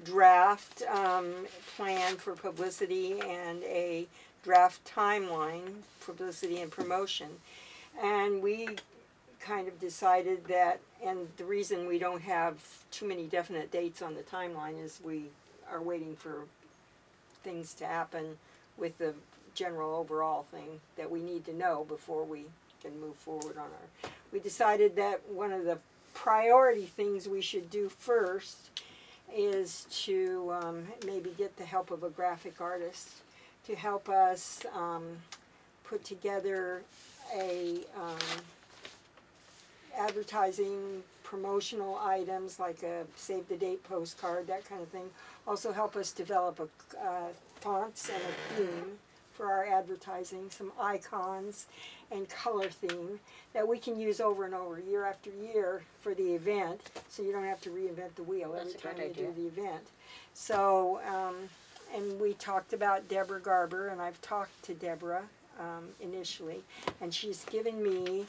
draft plan for publicity and a draft timeline, publicity and promotion. And we kind of decided that, and the reason we don't have too many definite dates on the timeline is we are waiting for things to happen with the general overall thing that we need to know before we can move forward on our. We decided that one of the priority things we should do first is to maybe get the help of a graphic artist to help us put together a advertising promotional items like a save the date postcard, that kind of thing. Also help us develop a fonts and a theme for our advertising, some icons and color theme that we can use over and over year after year for the event, so you don't have to reinvent the wheel every That's a time great you do idea. the event. So, and we talked about Deborah Garber, and I've talked to Deborah initially, and she's given me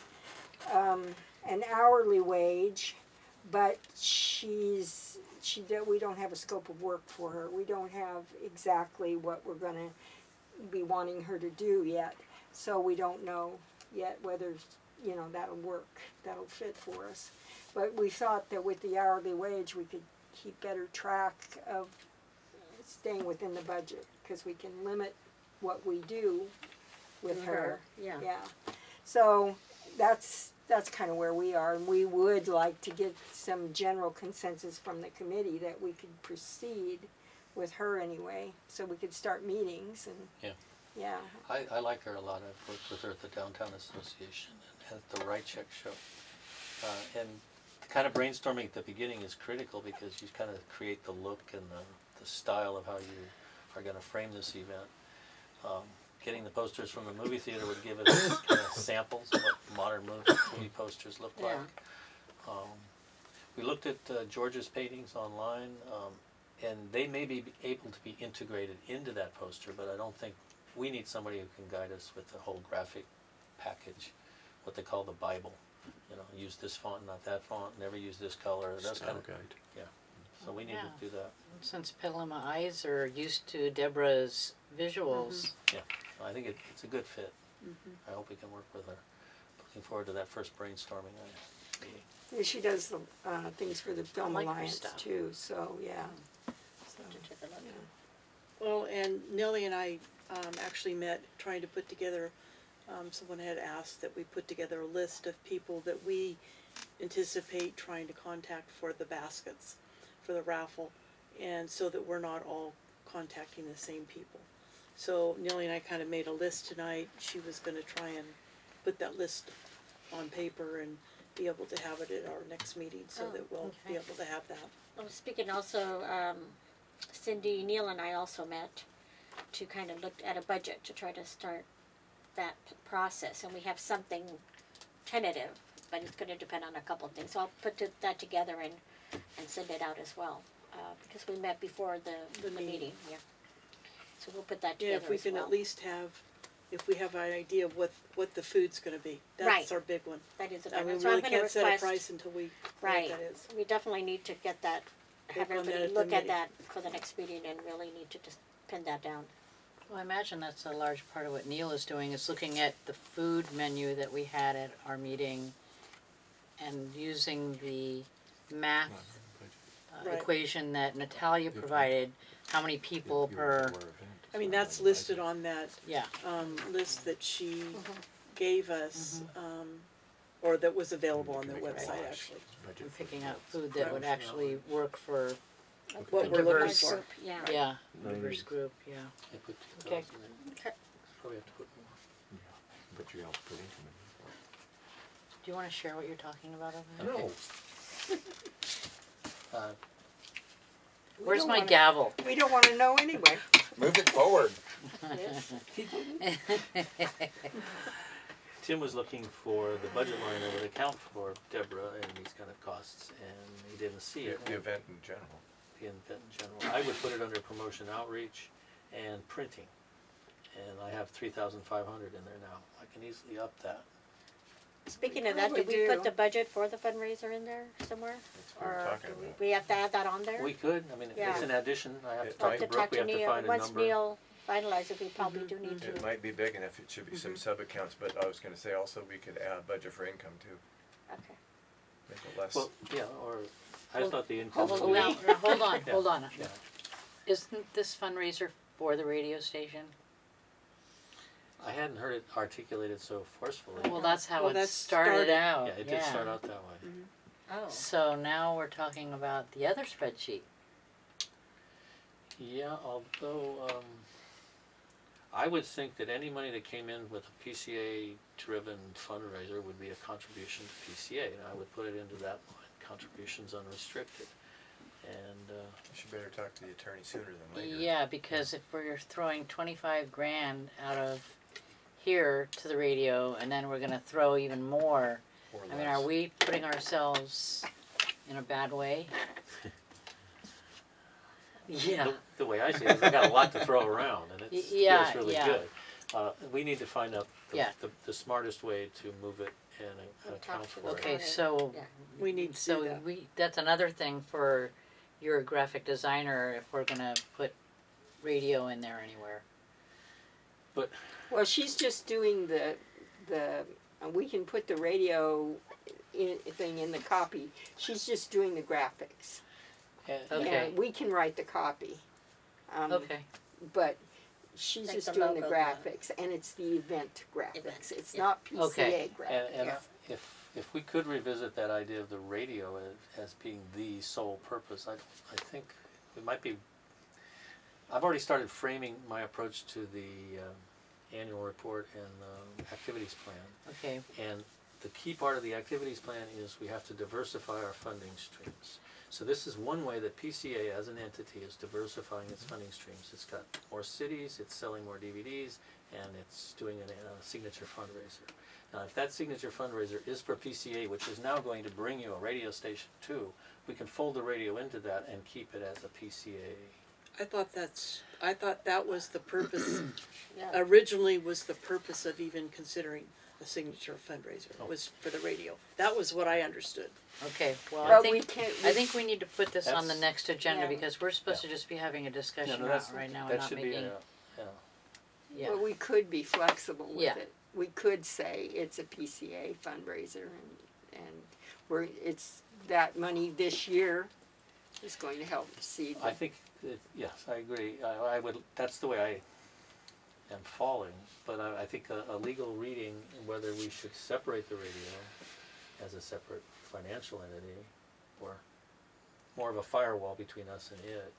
an hourly wage, but we don't have a scope of work for her. We don't have exactly what we're gonna be wanting her to do yet, so we don't know yet whether, that'll work, that'll fit for us. But we thought that with the hourly wage, we could keep better track of staying within the budget, because we can limit what we do with her. Yeah. Yeah, so that's kind of where we are, and we would like to get some general consensus from the committee that we could proceed with her anyway, so we could start meetings and. Yeah. Yeah. I like her a lot. I've worked with her at the Downtown Association and at the Right Check Show. And the kind of brainstorming at the beginning is critical because you kind of create the look and the style of how you are going to frame this event. Getting the posters from the movie theater would give us kind of samples of what modern movie posters look like. We looked at George's paintings online, and they may be able to be integrated into that poster, but I don't think we need somebody who can guide us with the whole graphic package, what they call the Bible. Use this font, not that font, never use this color, those kind of, guide. so we need Yeah. to do that. Since Pelham Eyes are used to Deborah's visuals, I think it's a good fit. I hope we can work with her. Looking forward to that first brainstorming meeting. Yeah, she does the things for the Film like her Alliance stuff. too, so, yeah. So, To take a look. yeah. Well, and Nellie and I actually met trying to put together, someone had asked that we put together a list of people that we anticipate trying to contact for the baskets, for the raffle, and so that we're not all contacting the same people. So Nellie and I kind of made a list tonight. She was gonna try and put that list on paper and be able to have it at our next meeting so Oh, that we'll be okay. able to have that. Well, speaking also, Cindy, Neil and I also met to kind of look at a budget to try to start that process, and we have something tentative, but it's gonna depend on a couple of things, so I'll put that together and send it out as well, because we met before the meeting, yeah. So we'll put that Yeah, together if we as can well. at least have, if we have an idea of what the food's gonna be, Right. that's our big one. That is a I big mean, one, we so I'm really gonna can't set a request, price until we know right, what that is. we definitely need to get that, have Work on that everybody at the look at meeting. that for the next meeting and really need to just pin that down. Well, I imagine that's a large part of what Neil is doing, is looking at the food menu that we had at our meeting and using the math Right. equation that Natalia provided, how many people per, I mean, that's listed on that, yeah, list that she gave us, or that was available on their website, actually. and picking out food that would actually work for, What A we're looking diverse for. Group, yeah. yeah, diverse group, yeah. I put Okay. 2,000 in. Okay. Probably have to put more. But you also put income Do you wanna share what you're talking about over in. there? No. Where's don't my wanna- gavel? We don't wanna know anyway. Move it forward. Tim was looking for the budget line that would account for Deborah and these kind of costs, and he didn't see it. The event in general. The event in general. I would put it under promotion outreach and printing. And I have 3,500 in there now. I can easily up that. Speaking of that, Probably did we put do. the budget for the fundraiser in there somewhere? That's what we're Or talking do about. we have to add that on there? We could, I mean, it's Yeah. an addition. I have to It talk might- to To Brooke, talk we to have to Neil, find a once number. Neil finalizes, we probably do need It to, might be big enough, it should be some sub-accounts, but I was gonna say also we could add budget for income too, okay. make it less. Well, yeah, or, I Well, thought the income Hold would be. on, hold on, Yeah. hold on. Yeah. Isn't this fundraiser for the radio station? I hadn't heard it articulated so forcefully. Well, that's how Well, it that's started started. out, Yeah, it did start out that way. Oh. So now we're talking about the other spreadsheet. Yeah, although, I would think that any money that came in with a PCA-driven fundraiser would be a contribution to PCA, and I would put it into that line, contributions unrestricted. And, You should better talk to the attorney sooner than later. Yeah, because if we're throwing 25 grand out of here to the radio, and then we're gonna throw even more, Or I mean, are less. we putting ourselves in a bad way? Yeah. the way I see it, is I got a lot to throw around, and it Yeah, feels really yeah. good. We need to find out Yeah. the smartest way to move it and account talk to for the it. Okay, Right. so, Yeah. We need to do so that. that's another thing for your graphic designer, if we're gonna put radio in there anywhere. But, Well, she's just doing we can put the radio thing in the copy. She's just doing the graphics. Okay. And we can write the copy. Okay, But she's Like just the doing the logo, graphics, and it's the event graphics. Event, It's yeah. not PCA Okay. graphics. and Yeah. if we could revisit that idea of the radio as being the sole purpose, I think it might be, I've already started framing my approach to the annual report and activities plan. okay, And the key part of the activities plan is we have to diversify our funding streams. So this is one way that PCA as an entity is diversifying its funding streams. It's got more cities, it's selling more DVDs, and it's doing a signature fundraiser. Now, if that signature fundraiser is for PCA, which is now going to bring you a radio station too, we can fold the radio into that and keep it as a PCA. I thought that was the purpose, Yeah. originally was the purpose of even considering a signature fundraiser, was for the radio. That was what I understood. okay, well, I But we think, can't. I think we need to put this on the That's- next agenda, Yeah. because we're supposed to just be having a discussion right now and That not should be, making, yeah. But we could be flexible with Yeah. it. We could say it's a PCA fundraiser, and it's that money this year is going to help seed. I think, yes, I agree. I would, that's the way I am falling, but I think a legal reading, whether we should separate the radio as a separate financial entity, or more of a firewall between us and it,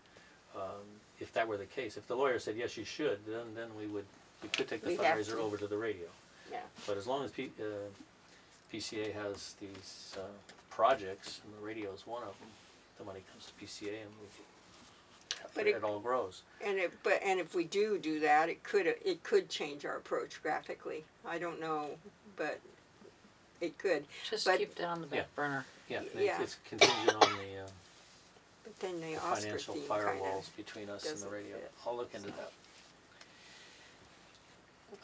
if that were the case, if the lawyer said, yes, you should, then we could take the We have fundraiser to. over to the radio. Yeah. But as long as PCA has these projects, and the radio is one of them, the money comes to PCA and we But it all grows. And if we do that, it could change our approach graphically. I don't know, but it could. Just But- keep that on the Yeah. back burner. Yeah, Yeah. it's contingent on the But then the the Oscar financial theme firewalls kind between us and the doesn't radio. fit. I'll look into that.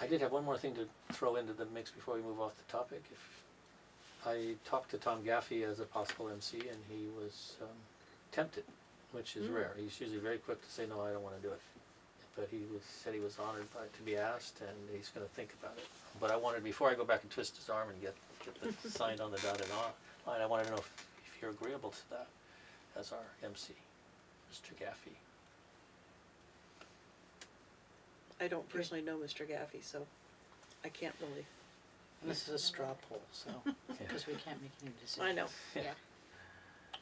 I did have one more thing to throw into the mix before we move off the topic. I talked to Tom Gaffey as a possible MC, and he was tempted, which is rare. He's usually very quick to say, no, I don't want to do it. But said he was honored to be asked, and he's going to think about it. But I wanted, before I go back and twist his arm and get the signed on the dotted line, I wanted to know if you're agreeable to that as our MC, Mr. Gaffey. I don't personally know Mr. Gaffey, so I can't really, And this is a straw poll, so, because we can't make any decisions. I know.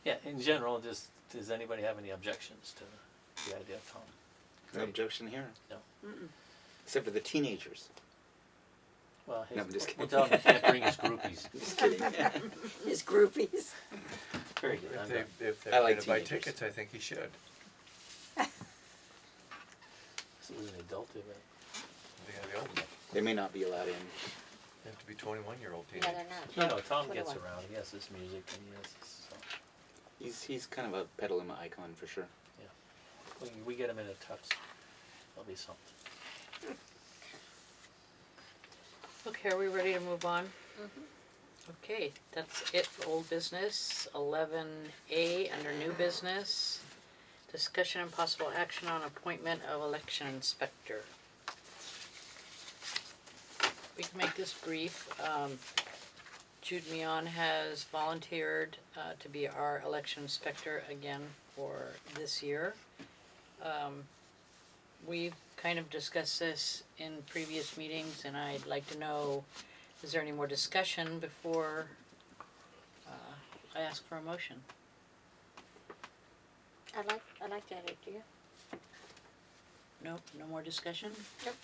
Yeah, in general, just, does anybody have any objections to the idea of Tom? No objection here. No. Except for the teenagers. Well, No, I'm just we'll kidding. tell him he can't bring his groupies. Just kidding. His groupies. Very good. I'm done. If they're I like gonna buy teenagers. tickets, I think he should. This is an adult event. They gotta be old enough. They may not be allowed in. They have to be 21-year-old No, teenagers. they're not. No, Tom Put it gets on. around. He has his music and he has his, He's kind of a Petaluma icon for sure. we get him in a tux. There'll be something. Okay, are we ready to move on? Okay, that's it for old business. 11A under new business. Discussion and possible action on appointment of election inspector. We can make this brief. Jude Mion has volunteered to be our election inspector again for this year. We've kind of discussed this in previous meetings, and I'd like to know, is there any more discussion before I ask for a motion? I like that idea. No, no more discussion? Yep.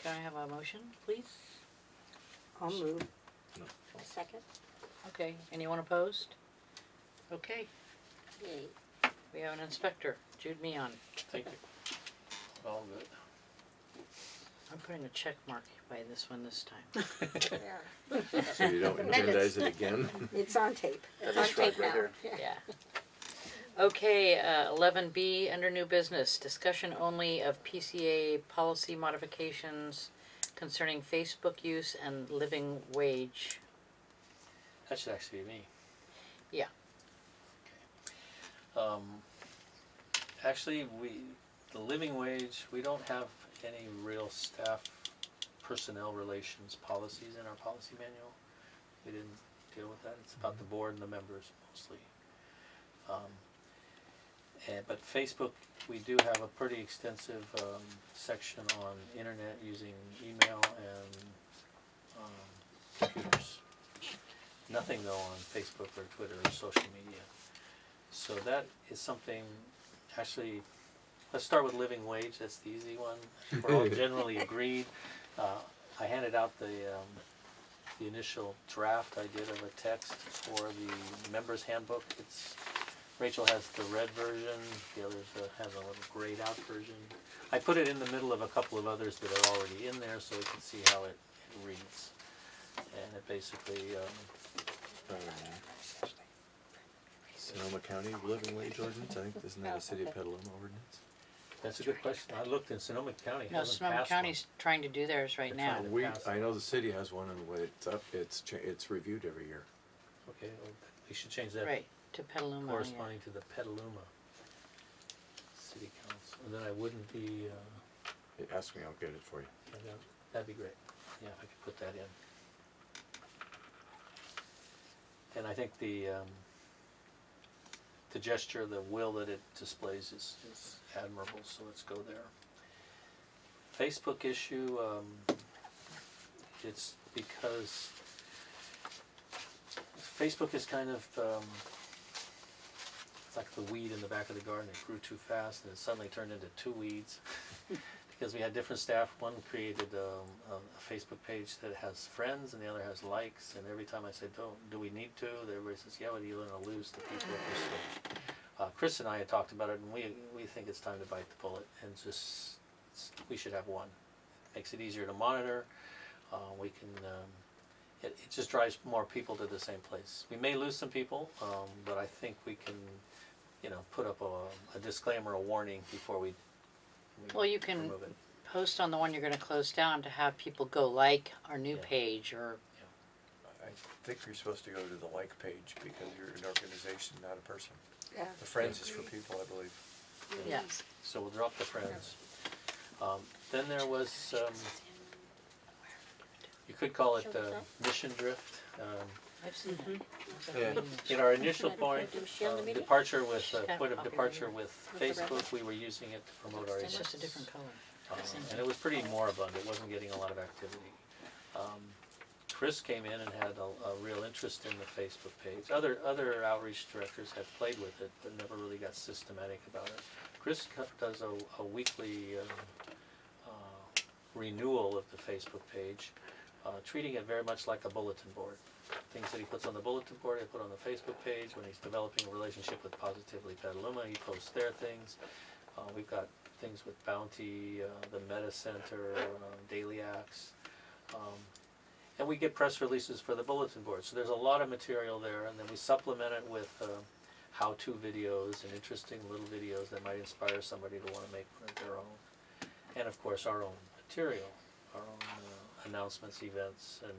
Can I have a motion, please? I'll move. A second. Okay, anyone opposed? Okay, Yay. we have an inspector, Jude Mion. Thank you. All good. I'm putting a check mark by this one this time. Yeah. So you don't The minutes. agendize it again? It's on tape. It's That's on tape right now. there. Yeah. Okay, 11B, under new business, discussion only of PCA policy modifications concerning Facebook use and living wage. That should actually be me. Yeah. Okay. Actually, the living wage, we don't have any real staff personnel relations policies in our policy manual. We didn't deal with that. It's about the board and the members mostly. But Facebook, we do have a pretty extensive section on internet using email and computers. Nothing though on Facebook or Twitter or social media. So that is something, actually, let's start with living wage, that's the easy one. We're all generally agreed. I handed out the initial draft I did of a text for the members handbook. Rachel has the red version, the others has a little grayed out version. I put it in the middle of a couple of others that are already in there so we can see how it reads. And it basically, Sonoma County living wage ordinance, I think, isn't that a city of Petaluma ordinance? that's a good question. I looked in Sonoma County, No, hasn't Sonoma passed one. County's trying to do theirs right They're now. trying to We, pass I it. know the city has one, and when it's up, it's reviewed every year. Okay, well, we should change that Right, to Petaluma, yeah. corresponding to the Petaluma City Council. And then I wouldn't be, Ask me, I'll get it for you. yeah, that'd be great. Yeah, if I could put that in. And I think the gesture, the will that it displays is admirable, so let's go there. Facebook issue, it's because Facebook is kind of, it's like the weed in the back of the garden. It grew too fast and it suddenly turned into two weeds. Because we had different staff. One created a Facebook page that has friends and the other has likes. And every time I said, do we need to? Everybody says, yeah, well, you're going to lose the people if you switch. Chris and I had talked about it, and we think it's time to bite the bullet and just, we should have one. Makes it easier to monitor. We can, it just drives more people to the same place. We may lose some people, but I think we can, put up a disclaimer, a warning before we Well, you can remove it. post on the one you're gonna close down to have people go like our new Yeah. page, or, I think you're supposed to go to the like page because you're an organization, not a person. Yeah. The friends is for people, I believe. yeah. So we'll drop the friends. Then there was, you could call it mission drift. I've seen that. Yeah. In our initial point, Do we share the meeting? departure with, Just point of copy departure right with With the red Facebook, we were using it to promote our It's events. just a different color. And it was pretty moribund, it wasn't getting a lot of activity. Chris came in and had a real interest in the Facebook page. Other outreach directors had played with it, but never really got systematic about it. Chris does a weekly renewal of the Facebook page, treating it very much like a bulletin board. Things that he puts on the bulletin board, he put on the Facebook page. When he's developing a relationship with Positively Petaluma, he posts their things. We've got things with Bounty, the Meta Center, Daily Acts. And we get press releases for the bulletin board. So there's a lot of material there, and then we supplement it with how-to videos and interesting little videos that might inspire somebody to want to make one of their own. And of course our own material, our own announcements, events, and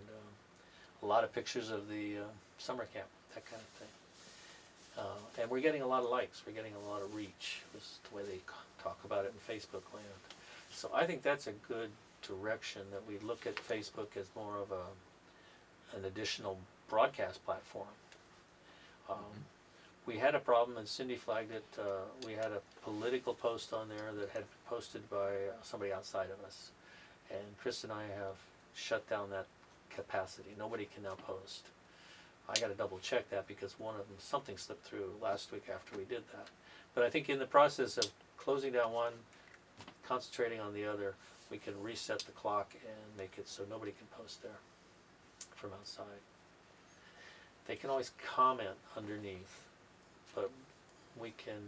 a lot of pictures of the summer camp, that kind of thing. And we're getting a lot of likes, we're getting a lot of reach, was the way they talk about it in Facebook land. So I think that's a good direction, that we look at Facebook as more of an additional broadcast platform. We had a problem, and Cindy flagged it, we had a political post on there that had been posted by somebody outside of us. And Chris and I have shut down that capacity. Nobody can now post. I gotta double check that because one of them, something slipped through last week after we did that. But I think in the process of closing down one, concentrating on the other, we can reset the clock and make it so nobody can post there from outside. They can always comment underneath, but we can,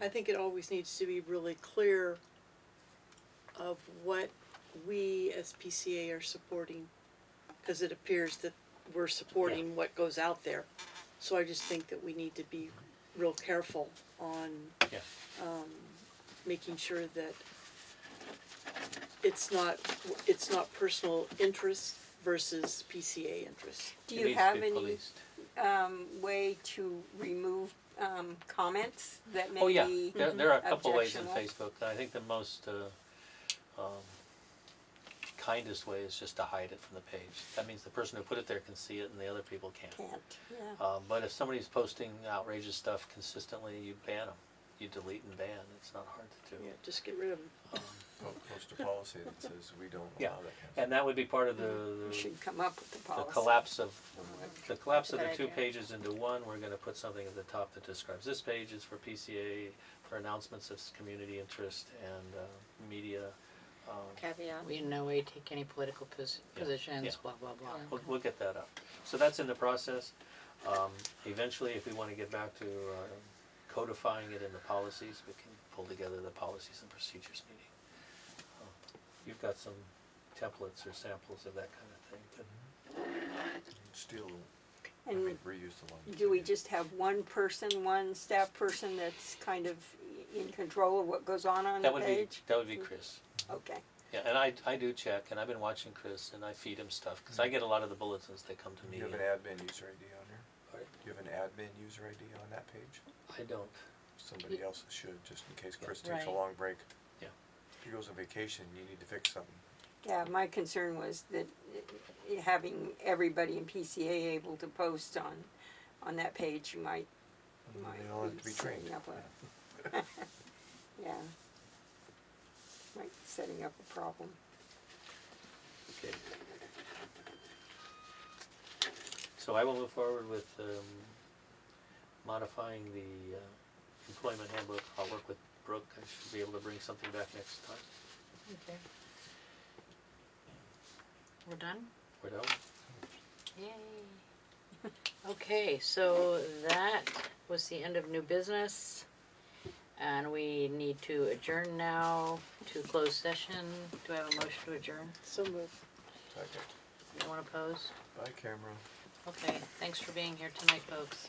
I think it always needs to be really clear of what we as PCA are supporting, because it appears that we're supporting what goes out there. So I just think that we need to be real careful on Yeah. making sure that it's not personal interest versus PCA interest. Do it you needs to have be any policed. way to remove comments that may Oh yeah, be there are a couple ways in objectionable? Facebook. I think the most kindest way is just to hide it from the page. That means the person who put it there can see it and the other people can't. Can't, yeah. But if somebody's posting outrageous stuff consistently, you ban them. You delete and ban. It's not hard to do. Yeah, just get rid of them. Post a policy that says we don't Yeah. allow that kind of stuff. And that would be part of We the should come up with the policy. collapse of the That's a the good two idea. pages into one. We're going to put something at the top that describes this page is for PCA, for announcements of community interest and media. Caveat. We in no way take any political positions, yeah. blah, blah, blah. We'll get that up. So that's in the process. Eventually, if we want to get back to codifying it in the policies, we can pull together the policies and procedures meeting. You've got some templates or samples of that kind of thing. But Still, I And mean, reuse the one. do we just have one person, one staff person that's kind of in control of what goes on the that would page? be Chris. Okay. Yeah, and I do check, and I've been watching Chris, and I feed him stuff because I get a lot of the bulletins. They come to me. You have an admin user ID on there? Pardon? You have an admin user ID on that page? I don't. Somebody else should, just in case Chris takes a Right. long break. Yeah. If he goes on vacation, you need to fix something. Yeah, my concern was that having everybody in PCA able to post on that page might They all have to be setting trained. up yeah. Might setting up a problem. Okay. So I will move forward with modifying the employment handbook. I'll work with Brooke. I should be able to bring something back next time. Okay. We're done? We're done. Yay. Okay, so that was the end of new business. And we need to adjourn now to closed session. Do I have a motion to adjourn? So move. Second. Anyone opposed? Bye, Cameron. Okay, thanks for being here tonight, folks.